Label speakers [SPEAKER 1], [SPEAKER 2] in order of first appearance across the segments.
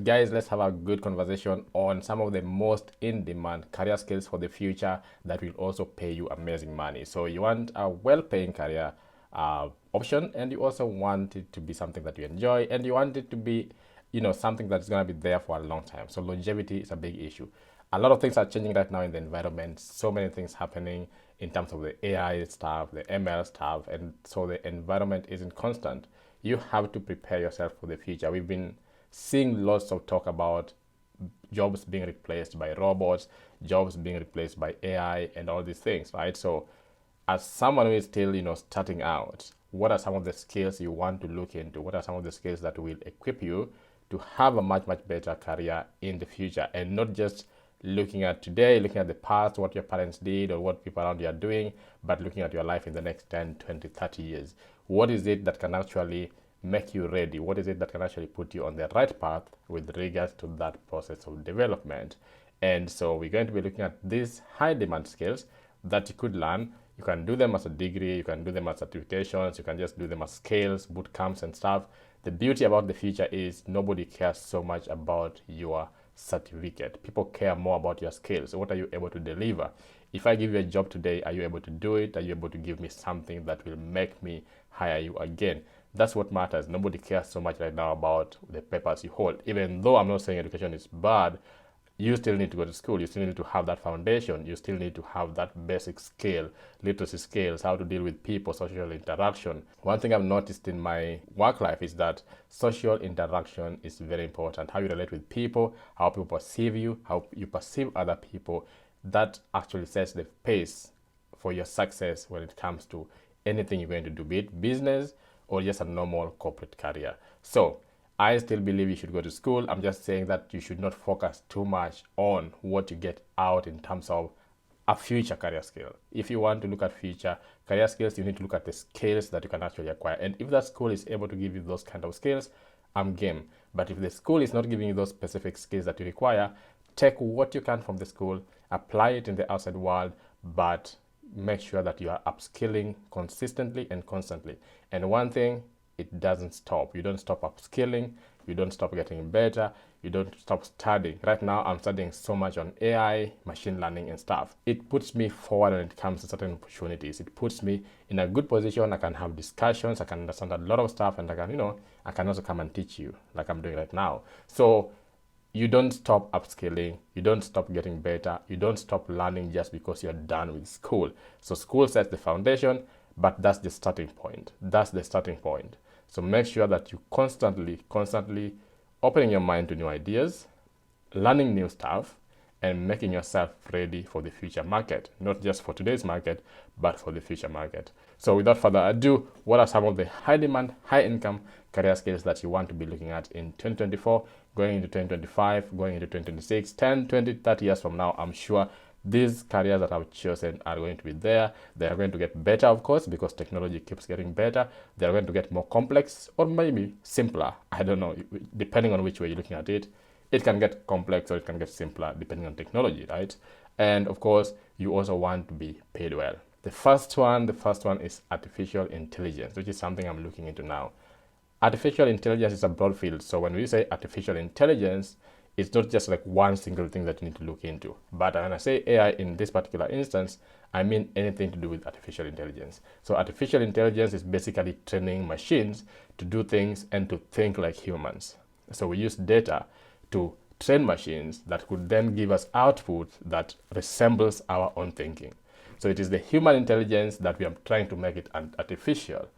[SPEAKER 1] guys, let's have a good conversation on some of the most in-demand career skills for the future that will also pay you amazing money. So you want a well-paying career option, and you also want it to be something that you enjoy, and you want it to be, something that's going to be there for a long time. So longevity is a big issue. A lot of things are changing right now in the environment. So many things happening in terms of the AI stuff, the ML stuff, and so the environment isn't constant. You have to prepare yourself for the future. We've been seeing lots of talk about jobs being replaced by robots, jobs being replaced by AI, and all these things, right? So as someone who is still, starting out, what are some of the skills you want to look into? What are some of the skills that will equip you to have a much, much better career in the future, and not just looking at today, looking at the past, what your parents did or what people around you are doing, but looking at your life in the next 10, 20, 30 years. What is it that can actually make you ready? What is it that can actually put you on the right path with regards to that process of development? And so we're going to be looking at these high demand skills that you could learn. You can do them as a degree, you can do them as certifications, you can just do them as skills, boot camps and stuff. The beauty about the future is nobody cares so much about your certificate. People care more about your skills. What are you able to deliver? If I give you a job today, are you able to do it? Are you able to give me something that will make me hire you again? That's what matters. Nobody cares so much right now about the papers you hold. Even though I'm not saying education is bad, you still need to go to school. You still need to have that foundation. You still need to have that basic skill, literacy skills, how to deal with people, social interaction. One thing I've noticed in my work life is that social interaction is very important. How you relate with people, how people perceive you, how you perceive other people, that actually sets the pace for your success when it comes to anything you're going to do, be it business or just a normal corporate career. So I still believe you should go to school. I'm just saying that you should not focus too much on what you get out in terms of a future career skill. If you want to look at future career skills, you need to look at the skills that you can actually acquire. And if that school is able to give you those kind of skills, I'm game. But if the school is not giving you those specific skills that you require, take what you can from the school, apply it in the outside world, but make sure that you are upskilling consistently and constantly. And one thing, it doesn't stop. You don't stop upskilling. You don't stop getting better. You don't stop studying. Right now, I'm studying so much on AI, machine learning, and stuff. It puts me forward when it comes to certain opportunities. It puts me in a good position. I can have discussions. I can understand a lot of stuff, and I can also come and teach you like I'm doing right now. So you don't stop upskilling. You don't stop getting better. You don't stop learning just because you're done with school. So school sets the foundation, but that's the starting point. That's the starting point. So make sure that you constantly opening your mind to new ideas, learning new stuff, and making yourself ready for the future market. Not just for today's market, but for the future market. So without further ado, what are some of the high demand, high income career skills that you want to be looking at in 2024, going into 2025, going into 2026, 10, 20, 30 years from now? I'm sure these careers that I've chosen are going to be there. They are going to get better, of course, because technology keeps getting better. They are going to get more complex or maybe simpler. I don't know, depending on which way you're looking at it. It can get complex or it can get simpler depending on technology, right? And of course, you also want to be paid well. The first one is artificial intelligence, which is something I'm looking into now. Artificial intelligence is a broad field. So when we say artificial intelligence, it's not just like one single thing that you need to look into. But when I say AI in this particular instance, I mean anything to do with artificial intelligence. So artificial intelligence is basically training machines to do things and to think like humans. So we use data to train machines that could then give us output that resembles our own thinking. So it is the human intelligence that we are trying to make it artificial.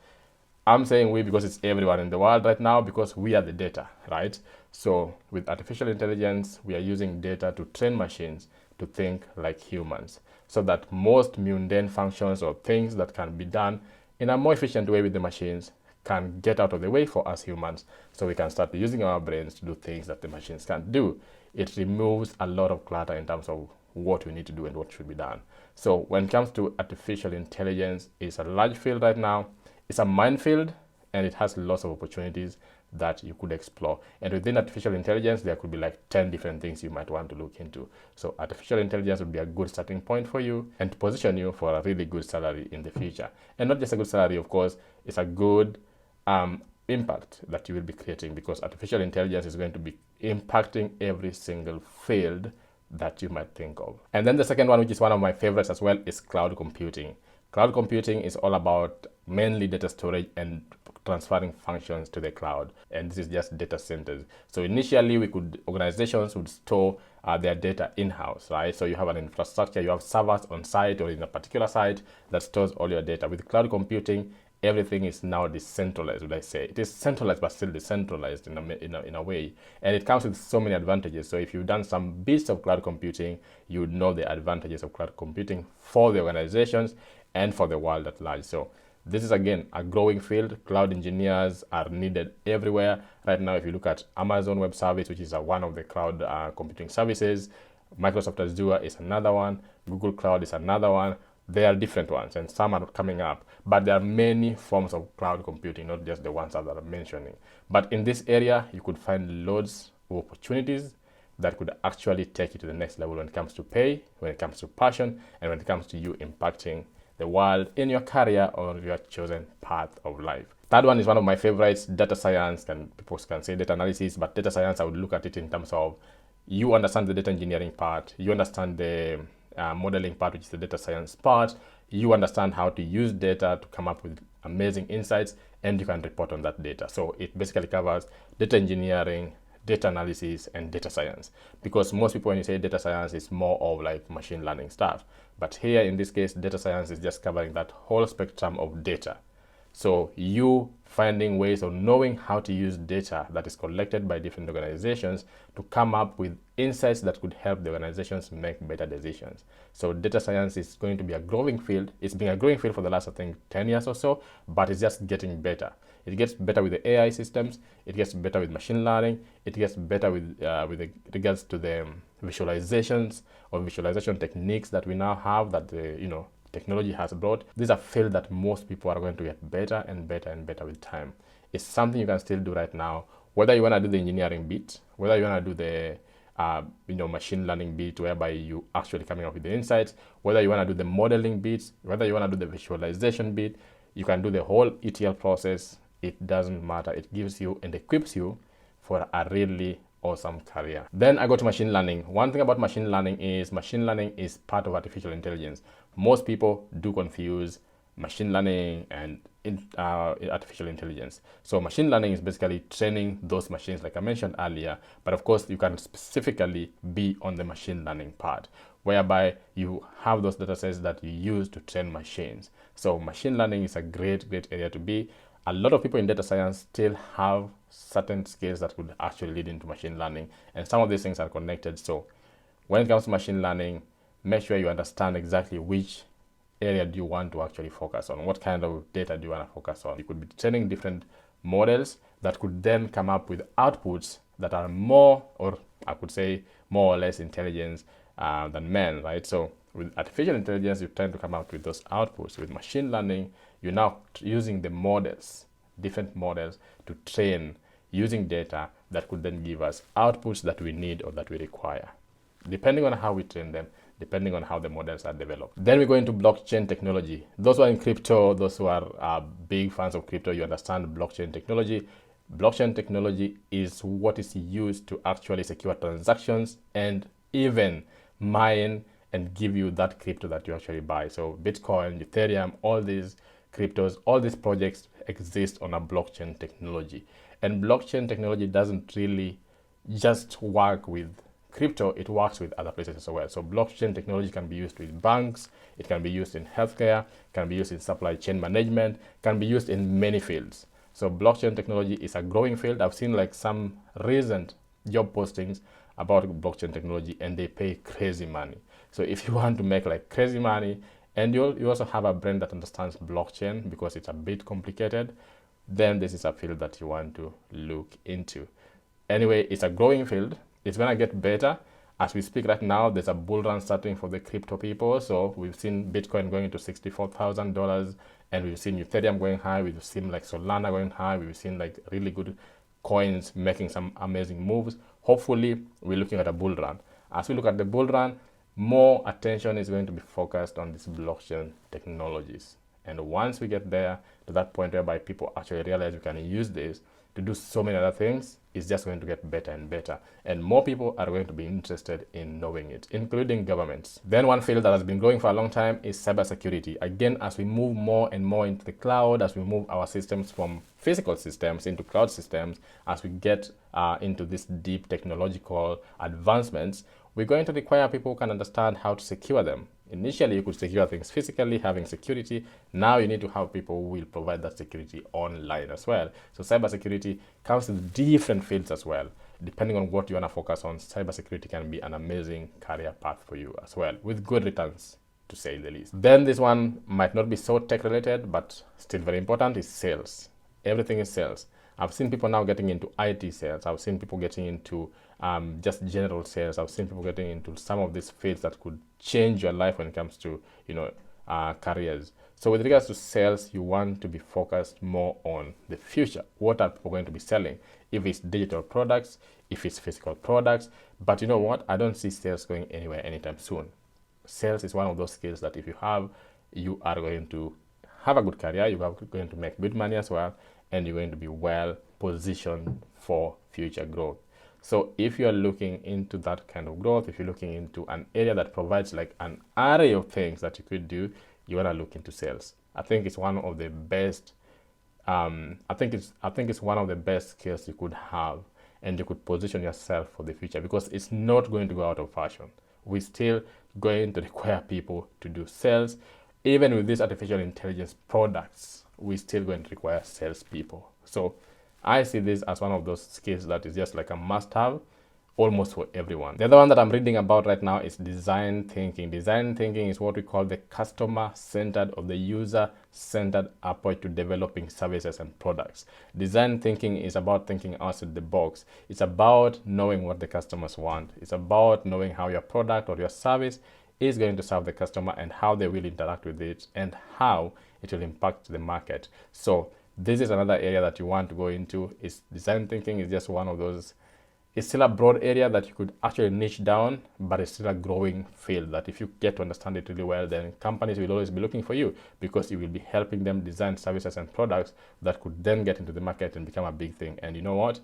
[SPEAKER 1] I'm saying we because it's everyone in the world right now, because we are the data, right? So with artificial intelligence, we are using data to train machines to think like humans, so that most mundane functions or things that can be done in a more efficient way with the machines can get out of the way for us humans, so we can start using our brains to do things that the machines can't do. It removes a lot of clutter in terms of what we need to do and what should be done. So when it comes to artificial intelligence, it's a large field right now. It's a minefield, and it has lots of opportunities that you could explore. And within artificial intelligence, there could be like 10 different things you might want to look into. So artificial intelligence would be a good starting point for you and to position you for a really good salary in the future. And not just a good salary, of course, it's a good impact that you will be creating, because artificial intelligence is going to be impacting every single field that you might think of. And then the second one, which is one of my favorites as well, is cloud computing. Cloud computing is all about mainly data storage and transferring functions to the cloud, and this is just data centers. So initially organizations would store their data in-house, right? So you have an infrastructure, you have servers on site or in a particular site that stores all your data. With cloud computing, everything is now decentralized, would I say. It is centralized but still decentralized in a way, and it comes with so many advantages. So if you've done some bits of cloud computing, you would know the advantages of cloud computing for the organizations and for the world at large. So this is again a growing field. Cloud engineers are needed everywhere right now. If you look at Amazon Web Service, which is one of the cloud computing services, Microsoft Azure is another one, Google Cloud is another one. There are different ones and some are coming up, but there are many forms of cloud computing, not just the ones that I'm mentioning. But in this area, you could find loads of opportunities that could actually take you to the next level when it comes to pay, when it comes to passion, and when it comes to you impacting the world in your career or your chosen path of life. Third one is one of my favorites, data science, and people can say data analysis, but data science, I would look at it in terms of you understand the data engineering part, you understand the modeling part, which is the data science part, you understand how to use data to come up with amazing insights, and you can report on that data. So it basically covers data engineering, data analysis, and data science, because most people, when you say data science, it's more of like machine learning stuff, but here in this case, data science is just covering that whole spectrum of data. So you finding ways of knowing how to use data that is collected by different organizations to come up with insights that could help the organizations make better decisions. So data science is going to be a growing field. It's been a growing field for the last, I think, 10 years or so, but it's just getting better. It gets better with the AI systems. It gets better with machine learning. It gets better with regards to the visualizations or visualization techniques that we now have that the technology has brought. These are fields that most people are going to get better and better and better with time. It's something you can still do right now, whether you want to do the engineering bit, whether you want to do the machine learning bit whereby you actually coming up with the insights, whether you want to do the modeling bits, whether you want to do the visualization bit. You can do the whole ETL process. It doesn't matter. It gives you and equips you for a really awesome career. Then I go to machine learning. One thing about machine learning is part of artificial intelligence. Most people do confuse machine learning and artificial intelligence. So machine learning is basically training those machines like I mentioned earlier, but of course you can specifically be on the machine learning part, whereby you have those data sets that you use to train machines. So machine learning is a great area to be. A lot of people in data science still have certain skills that would actually lead into machine learning, and some of these things are connected. So when it comes to machine learning, make sure you understand exactly which area do you want to actually focus on. What kind of data do you want to focus on? You could be training different models that could then come up with outputs that are more, or I could say more or less intelligent than men, right? So with artificial intelligence, you tend to come out with those outputs. With machine learning, you're now using the models, different models, to train using data that could then give us outputs that we need or that we require, depending on how we train them, depending on how the models are developed. Then we go into blockchain technology. Those who are in crypto, those who are big fans of crypto, you understand blockchain technology. Blockchain technology is what is used to actually secure transactions and even mine and give you that crypto that you actually buy. So Bitcoin, Ethereum, all these cryptos, all these projects exist on a blockchain technology. And blockchain technology doesn't really just work with crypto, it works with other places as well. So blockchain technology can be used with banks, it can be used in healthcare, can be used in supply chain management, can be used in many fields. So blockchain technology is a growing field. I've seen like some recent job postings about blockchain technology and they pay crazy money. So if you want to make like crazy money and you also have a brain that understands blockchain because it's a bit complicated, then this is a field that you want to look into. Anyway, it's a growing field. It's going to get better. As we speak right now, there's a bull run starting for the crypto people. So we've seen Bitcoin going to $64,000 and we've seen Ethereum going high. We've seen like Solana going high. We've seen like really good coins making some amazing moves. Hopefully, we're looking at a bull run. As we look at the bull run, more attention is going to be focused on these blockchain technologies. And once we get there, to that point whereby people actually realize we can use this to do so many other things, it's just going to get better and better. And more people are going to be interested in knowing it, including governments. Then one field that has been growing for a long time is cybersecurity. Again, as we move more and more into the cloud, as we move our systems from physical systems into cloud systems, as we get into these deep technological advancements, we're going to require people who can understand how to secure them. Initially, you could secure things physically, having security. Now you need to have people who will provide that security online as well. So cybersecurity comes with different fields as well. Depending on what you want to focus on, cybersecurity can be an amazing career path for you as well, with good returns, to say the least. Then this one might not be so tech related, but still very important, is sales. Everything is sales. I've seen people now getting into IT sales. I've seen people getting into just general sales. I've seen people getting into some of these fields that could change your life when it comes to, careers. So with regards to sales, you want to be focused more on the future. What are people going to be selling? If it's digital products, if it's physical products. But you know what? I don't see sales going anywhere anytime soon. Sales is one of those skills that if you have, you are going to have a good career. You are going to make good money as well, and you're going to be well positioned for future growth. So if you're looking into that kind of growth, if you're looking into an area that provides like an array of things that you could do, you want to look into sales. I think it's one of the best. I think it's one of the best skills you could have, and you could position yourself for the future, because it's not going to go out of fashion. We're still going to require people to do sales. Even with these artificial intelligence products, we're still going to require salespeople. So I see this as one of those skills that is just like a must-have almost for everyone. The other one that I'm reading about right now is design thinking. Design thinking is what we call the customer-centered or the user-centered approach to developing services and products. Design thinking is about thinking outside the box. It's about knowing what the customers want. It's about knowing how your product or your service is going to serve the customer and how they will interact with it and how it will impact the market. So this is another area that you want to go into. Is design thinking is just one of those. It's still a broad area that you could actually niche down, but it's still a growing field that if you get to understand it really well, then companies will always be looking for you, because you will be helping them design services and products that could then get into the market and become a big thing. And you know what?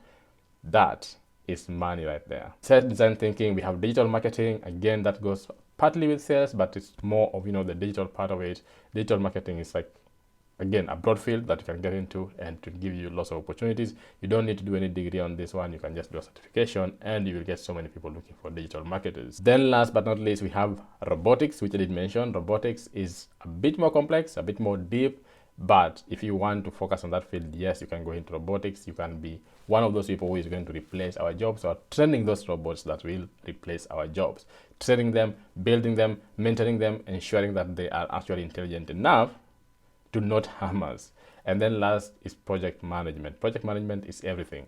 [SPEAKER 1] That is money right there. Sales design thinking, we have digital marketing. Again, that goes partly with sales, but it's more of, the digital part of it. Digital marketing is like, again, a broad field that you can get into and to give you lots of opportunities. You don't need to do any degree on this one. You can just do a certification and you will get so many people looking for digital marketers. Then last but not least, we have robotics, which I did mention. Robotics is a bit more complex, a bit more deep, but if you want to focus on that field, yes, you can go into robotics. You can be one of those people who is going to replace our jobs, or training those robots that will replace our jobs. Training them, building them, mentoring them, ensuring that they are actually intelligent enough to not harm us. And then last is project management. Project management is everything.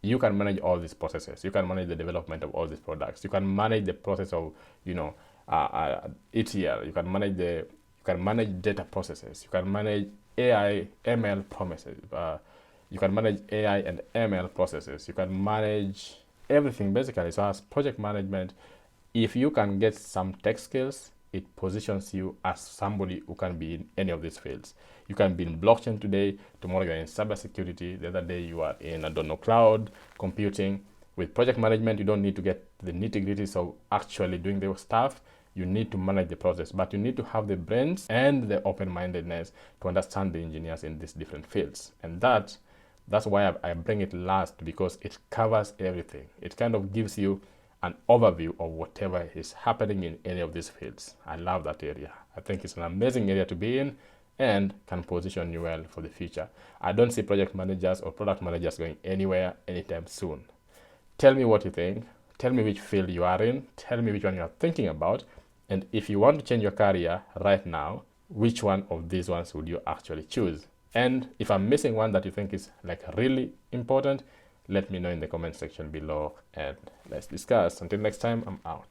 [SPEAKER 1] You can manage all these processes. You can manage the development of all these products. You can manage the process of, ETL. You can manage data processes. You can manage AI, ML promises. You can manage AI and ML processes. You can manage everything basically. So as project management, if you can get some tech skills, it positions you as somebody who can be in any of these fields. You can be in blockchain today, tomorrow you're in cybersecurity, the other day you are in, cloud computing. With project management, you don't need to get the nitty-gritties of actually doing the stuff. You need to manage the process, but you need to have the brains and the open-mindedness to understand the engineers in these different fields. And that's why I bring it last, because it covers everything. It kind of gives you an overview of whatever is happening in any of these fields. I love that area. I think it's an amazing area to be in and can position you well for the future. I don't see project managers or product managers going anywhere anytime soon. Tell me what you think. Tell me which field you are in. Tell me which one you are thinking about. And if you want to change your career right now, which one of these ones would you actually choose? And if I'm missing one that you think is like really important, let me know in the comment section below and let's discuss. Until next time, I'm out.